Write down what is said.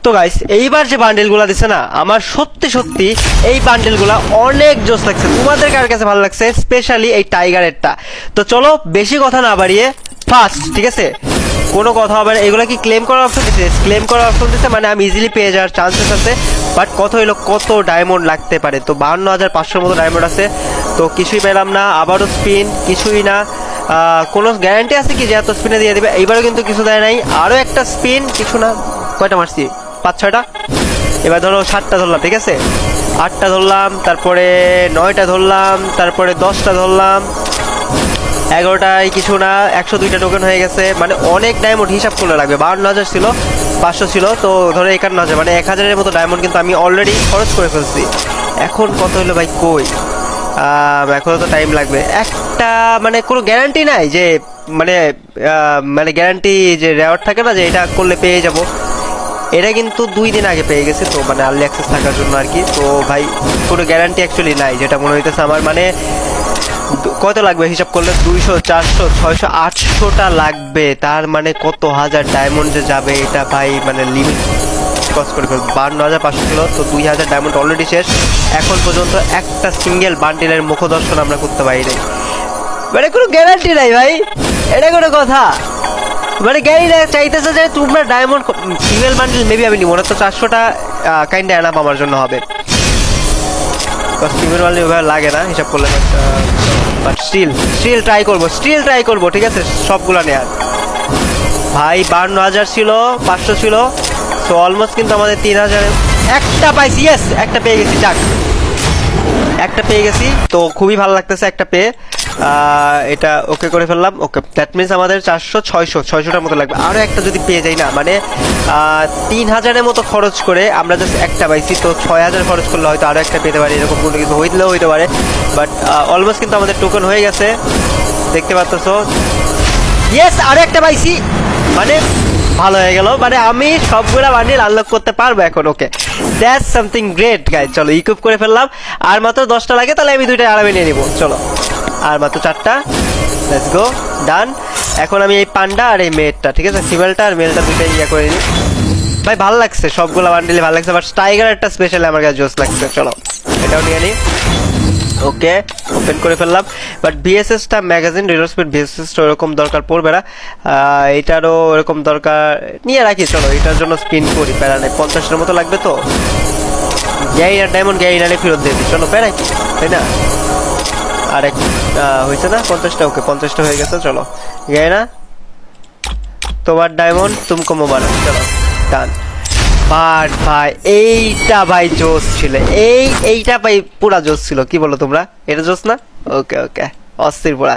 তো গাইস এইবার যে বান্ডেলগুলো দিছে না আমার সত্যি সত্যি এই বান্ডেলগুলো অনেক জোস লাগছে। তোমাদের কার কাছে ভালো লাগছে স্পেশালি এই টাইগারেরটা? তো চলো বেশি কথা না বাড়িয়ে ফার্স্ট, ঠিক আছে, কোনো কথা হবে না। এগুলো কি ক্লেম করার অপশন দিচ্ছে? ক্লেম করার অপশন দিচ্ছে মানে আমি ইজিলি পেয়ে যাওয়ার চান্সেস আছে। বাট কত হইলো, কত ডায়মন্ড লাগতে পারে? তো 52,500 মতো ডায়মন্ড আছে। তো কিছুই পেলাম না, আবারও স্পিন, কিছুই না। কোনো গ্যারান্টি আছে কি যে এত স্পিনে দিয়ে দেবে? এইবারও কিন্তু কিছু দেয় নাই। আরও একটা স্পিন, কিছু না। কয়টা মারছি? 5-6টা। এবার ধরো 7টা ধরলাম, ঠিক আছে, 8টা ধরলাম, তারপরে 9টা ধরলাম, তারপরে 10টা ধরলাম, 11টায় কিছু না। 102টা টোকেন হয়ে গেছে, মানে অনেক ডায়মন্ড হিসাব করলে লাগবে। 52,000 ছিল, 500 ছিল, তো ধরো 51,000, মানে 1000-এর মতো ডায়মন্ড কিন্তু আমি অলরেডি খরচ করে ফেলছি। এখন কত হলো ভাই? কই, এখনও তো টাইম লাগবে। একটা মানে কোনো গ্যারান্টি নাই যে মানে গ্যারান্টি যে রেওয়ার্ড থাকে না যে এটা করলে পেয়ে যাব, এটা কিন্তু 2 দিন আগে পেয়ে গেছে। তো মানে আর্লি অ্যাক্সেস থাকার জন্য আর কি। তো ভাই কোনো গ্যারান্টি অ্যাকচুয়ালি নাই, যেটা মনে হইতেছে আমার। মানে কত লাগবে হিসাব করলে? 200, 400, 600, 800টা লাগবে। তার মানে কত হাজার ডায়মন্ড যে যাবে এটা ভাই মানে লিমিট ক্রস করে ফেলবে। 52,500 ছিল, তো 2,000 ডায়মন্ড অলরেডি শেষ। এখন পর্যন্ত একটা সিঙ্গেল বান্ডিলের মুখদর্শন আমরা করতে পারি নাই। মানে কোনো গ্যারান্টি নাই ভাই, এটা কোনো কথা? মানে গ্যারিনা চাইতেছে যে তোমরা ডায়মন্ড সিঙ্গেল বান্ডিল মেবি আমি নিব না, তো 400টা কাইন্ড এনাফ আমার জন্য হবে। সিঙ্গেল বান্ডিল ওভাবে লাগে না হিসাব করলে, বাট স্টিল ট্রাই করবো, ঠিক আছে, সবগুলো নেয়ার। ভাই 52,000 ছিল, 500 ছিল, সো অলমোস্ট কিন্তু আমাদের 3,000। একটা পাইছি, ইয়েস, একটা পেয়ে গেছি, যাক একটা পেয়ে গেছি। তো খুবই ভালো লাগতেছে একটা পেয়ে। এটা ওকে করে ফেললাম। ওকে, দ্যাট মিনস আমাদের 400, 600টার মতো লাগবে। আরও একটা যদি পেয়ে যাই না, মানে 3,000-এর মতো খরচ করে আমরা জাস্ট একটা পাইছি, তো 6,000 খরচ করলে হয়তো আরও একটা পেতে পারি। এরকম কোনো কিছু হইলেও হইতে পারে। বাট অলমোস্ট কিন্তু আমাদের টোকেন হয়ে গেছে, দেখতে পাচ্ছ। ইয়েস, আরও একটা পাইছি, মানে ভালো হয়ে গেল। মানে আমি সবগুলা বান্ডিল আনলক করতে পারবো এখন। ওকে, দ্যাটস সামথিং গ্রেট গাইজ। চলো ইকুইপ করে ফেললাম। আর মাত্র 10টা লাগে, তাহলে আমি 2টা আরামে নিয়ে নিবো। চলো, আর মাত্র 4টা, লেটস গো, ডান। এখন আমি এই পান্ডা আর এই মেয়েরটা, ঠিক আছে, ফিমেলটা আর মেলটা দুইটাই ইয়ে করে নিই। ভাই ভালো লাগছে, সবগুলো বান্ডিলে ভালো লাগছে, বাট টাইগার একটা স্পেশালি আমার কাছে জোস লাগছে। চলো এটাও নিয়ে নিই। ওকে, ওপেন করে ফেললাম। বাট বিএসএসটা ম্যাগাজিন রিলোড স্পিড বিএসএসটা ওরকম দরকার পড়বে না, এটারও ওরকম দরকার নিয়ে রাখি। চলো এটার জন্য স্পিন করি, প্যারা নেই। 50টার মতো লাগবে, তো গ্যারিনার ডায়মন্ড গ্যারিনারে ফেরত দিয়ে দিই। চলো প্যারা কি, তাই না? আর এক হয়েছে না 50টা? ওকে, 50টা হয়ে গেছে। চলো গ্যারিনা, তোমার ডায়মন্ড তুমকো মোবারক। চলো ডান। বাট ভাই এইটা ভাই জোস ছিল, এইটা ভাই পুরা জোস ছিল। কি বলো তোমরা? এটা জোস না? ওকে, অস্থির পুরা।